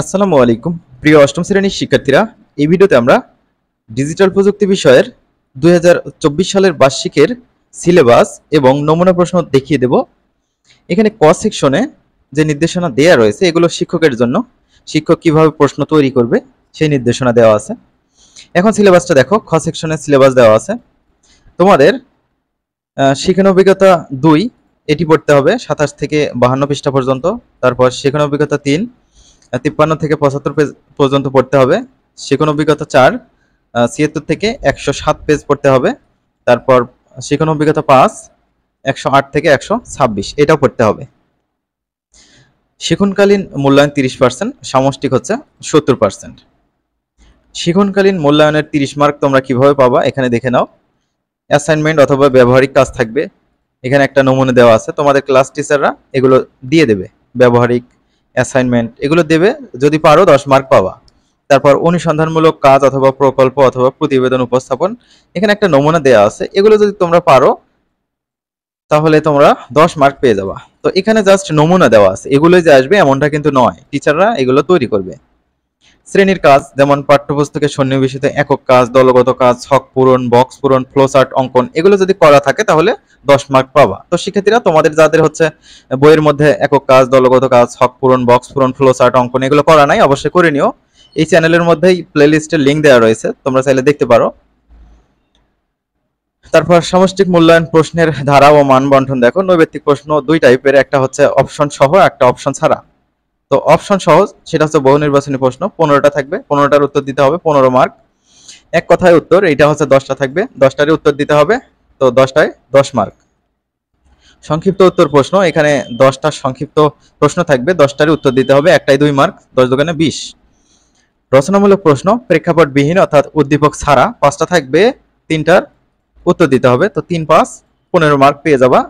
আসসালামু আলাইকুম প্রিয় অষ্টম শ্রেণীর শিক্ষার্থীরা। এই ভিডিওতে আমরা ডিজিটাল প্রযুক্তি বিষয়ের 2024 সালের বার্ষিকের সিলেবাস এবং নমুনা প্রশ্ন দেখিয়ে দেব। এখানে ক সেকশনে যে নির্দেশনা দেয়া রয়েছে এগুলো শিক্ষকের জন্য, শিক্ষক কিভাবে প্রশ্ন তৈরি করবে সেই নির্দেশনা দেওয়া আছে। এখন সিলেবাসটা দেখো, খ সেকশনে সিলেবাস দেওয়া আছে। তোমাদের শিক্ষণ অভিজ্ঞতা 2 এটি পড়তে হবে 27 থেকে 52 পৃষ্ঠা পর্যন্ত। তারপর শিক্ষণ অভিজ্ঞতা 3 53 থেকে 75 পেজ পর্যন্ত পড়তে হবে। শিক্ষণ অভিজ্ঞতা 4 76 থেকে 107 পেজ পড়তে হবে। তারপর শিক্ষণ অভিজ্ঞতা 5 108 থেকে 126 এটাও পড়তে হবে। শিক্ষণকালীন মূল্যায়ন 30%, সামষ্টিক হচ্ছে 70%। শিক্ষণকালীন মূল্যায়নের 30 মার্ক তোমরা কিভাবে পাবা এখানে দেখে নাও। অ্যাসাইনমেন্ট অথবা ব্যবহারিক কাজ থাকবে, এখানে একটা নমুনা দেওয়া আছে। তোমাদের ক্লাস টিচাররা এগুলো দিয়ে দেবে, ব্যবহারিক অ্যাসাইনমেন্ট এগুলো দেবে, যদি পারো 10 মার্ক পাবা। তারপর অনুসন্ধানমূলক কাজ অথবা প্রকল্প অথবা প্রতিবেদন উপস্থাপন, এখানে একটা নমুনা দেওয়া আছে, এগুলো যদি তোমরা পারো তাহলে তোমরা 10 মার্ক পেয়ে যাবা। তো এখানে জাস্ট নমুনা দেওয়া আছে, এগুলোই যে আসবে এমনটা কিন্তু নয়, টিচাররা এগুলো তৈরি করবে। শ্রেণীর কাজ যেমন পাঠ্যপুস্তকে সন্নিবেশিত একক কাজ, দলগত কাজ, ছক পূরণ, বক্স পূরণ, ফ্লোচার্ট অঙ্কন এগুলো যদি করা থাকে তাহলে 10 মার্ক পাবা। তো শিক্ষার্থীরা তোমাদের যাদের হচ্ছে বইয়ের মধ্যে একক কাজ, দলগত কাজ, ছক পূরণ, বক্স পূরণ, ফ্লোচার্ট অঙ্কন এগুলো করা নাই, অবশ্যই করে নিও। এই চ্যানেলের মধ্যেই প্লেলিস্টের লিংক দেওয়া রয়েছে, তোমরা চাইলে দেখতে পারো। তারপর সমষ্টিক মূল্যায়ন প্রশ্নের ধারা ও মান বন্টন দেখো। নৈবেত্তিক প্রশ্ন 2 টাইপের, একটা হচ্ছে অপশন সহ, একটা অপশন ছাড়া। তো অপশন সহজ, সেটা হচ্ছে বহু নির্বাচনী প্রশ্ন, 15টা থাকবে, 15টার উত্তর দিতে হবে, 15 মার্ক। এক কথায় উত্তর, এইটা হচ্ছে 10টা থাকবে, 10টারই উত্তর দিতে হবে, তো 10টায় 10 মার্ক। সংক্ষিপ্ত উত্তর প্রশ্ন, এখানে 10টা সংক্ষিপ্ত প্রশ্ন থাকবে, 10টারই উত্তর দিতে হবে, একটাই 2 মার্ক, 10 দুগুণে 20। রচনামূলক প্রশ্ন প্রেক্ষাপটবিহীন অর্থাৎ উদ্দীপক ছাড়া 5টা থাকবে, 3টার উত্তর দিতে হবে, তো 3 5 15 মার্ক পেয়ে যাবা।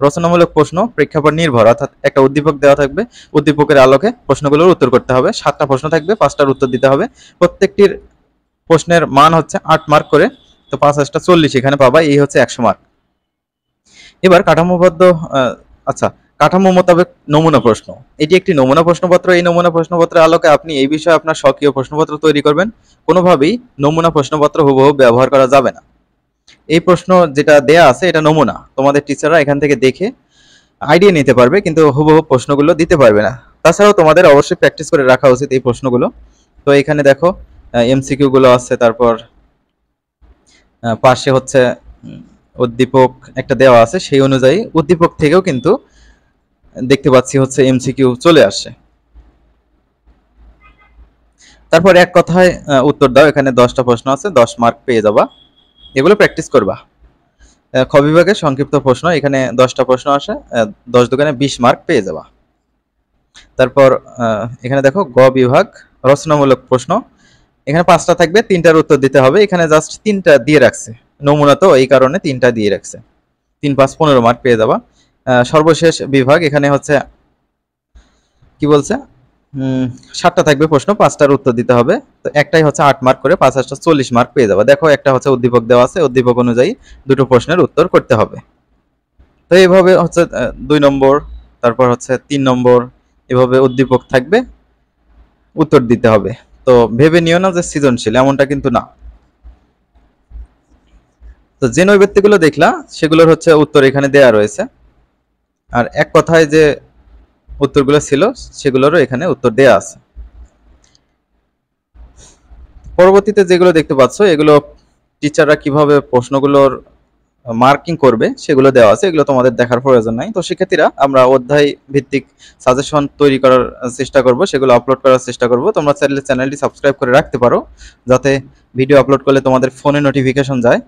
রচনামূলক প্রশ্ন প্রেক্ষাপট নির্ভর অর্থাৎ একটা উদ্দীপক দেওয়া থাকবে, উদ্দীপকের আলোকে প্রশ্নগুলোর উত্তর করতে হবে। 7টা প্রশ্ন থাকবে, 5টার উত্তর দিতে হবে। প্রত্যেকটির প্রশ্নের মান হচ্ছে 8 মার্ক করে, তো 5 8টা 40 এখানে পাবা, এই হচ্ছে 100 মার্ক। এবার কাঠামোবদ্ধ কাঠামো মোতাবেক নমুনা প্রশ্ন, এটি একটি নমুনা প্রশ্নপত্র। এই নমুনা প্রশ্নপত্রের আলোকে আপনি এই বিষয়ে আপনার স্বকীয় প্রশ্নপত্র তৈরি করবেন। কোনোভাবেই নমুনা প্রশ্নপত্র হুবহু ব্যবহার করা যাবে না। এই প্রশ্ন যেটা দেয়া আছে এটা নমুনা, তোমাদের টিচাররা এখান থেকে দেখে আইডিয়া নিতে পারবে, কিন্তু হুবহু প্রশ্নগুলো দিতে পারবে না। তাছাড়াও তোমাদের অবশ্যই প্র্যাকটিস করে রাখা উচিত এই প্রশ্নগুলো। তো এখানে দেখো এমসিকিউ গুলো আছে, তারপর পাশে হচ্ছে উদ্দীপক একটা দেওয়া আছে, সেই অনুযায়ী উদ্দীপক থেকেও কিন্তু দেখতে পাচ্ছি হচ্ছে এমসিকিউ চলে আসে। তারপর এক কথায় উত্তর দাও, এখানে 10টা প্রশ্ন আছে, 10 মার্ক পেয়ে যাবা, এগুলো প্র্যাকটিস করবা। খ বিভাগের সংক্ষিপ্ত প্রশ্ন, এখানে 10টা প্রশ্ন আসে, 10 দুগুণে 20 মার্ক পেয়ে যাবা। তারপর এখানে দেখো গ বিভাগ রচনামূলক প্রশ্ন, এখানে 5টা থাকবে, 3টার উত্তর দিতে হবে। এখানে জাস্ট 3টা দিয়ে রাখছে, নমুনা তো এই কারণে 3টা দিয়ে রাখছে, 3 5 15 মার্ক পেয়ে যাবা। সর্বশেষ বিভাগ, এখানে হচ্ছে কি বলছে, 7টা থাকবে প্রশ্ন, 5টার উত্তর দিতে হবে, তো একটাই হচ্ছে 8 মার্ক করে, 5 8টা 40 মার্ক পেয়ে যাবে। দেখো একটা হচ্ছে উদ্দীপক দেওয়া আছে, উদ্দীপক অনুযায়ী দুটো প্রশ্নের উত্তর করতে হবে। তো এইভাবে হচ্ছে 2 নম্বর, তারপর হচ্ছে 3 নম্বর, এভাবে উদ্দীপক থাকবে, উত্তর দিতে হবে। তো ভেবে নিও না যে সৃজনশীল, এমনটা কিন্তু না। তো যে নৈবেত্তিকগুলো দেখলা সেগুলোর হচ্ছে উত্তর এখানে দেয়া রয়েছে, আর এক কথায় যে উত্তরগুলো ছিল সেগুলোরও এখানে উত্তর দেয়া আছে। পরবর্তীতে যেগুলো দেখতে পাচ্ছ এগুলো টিচাররা কিভাবে প্রশ্নগুলোর মার্কিং করবে সেগুলো দেওয়া আছে, এগুলো তোমাদের দেখার প্রয়োজন নাই। তো শিক্ষার্থীরা আমরা অধ্যায় ভিত্তিক সাজেশন তৈরি করার চেষ্টা করব, সেগুলো আপলোড করার চেষ্টা করব। তোমরা চাইলে চ্যানেলটি সাবস্ক্রাইব করে রাখতে পারো, যাতে ভিডিও আপলোড করলে তোমাদের ফোনে নোটিফিকেশন যায়।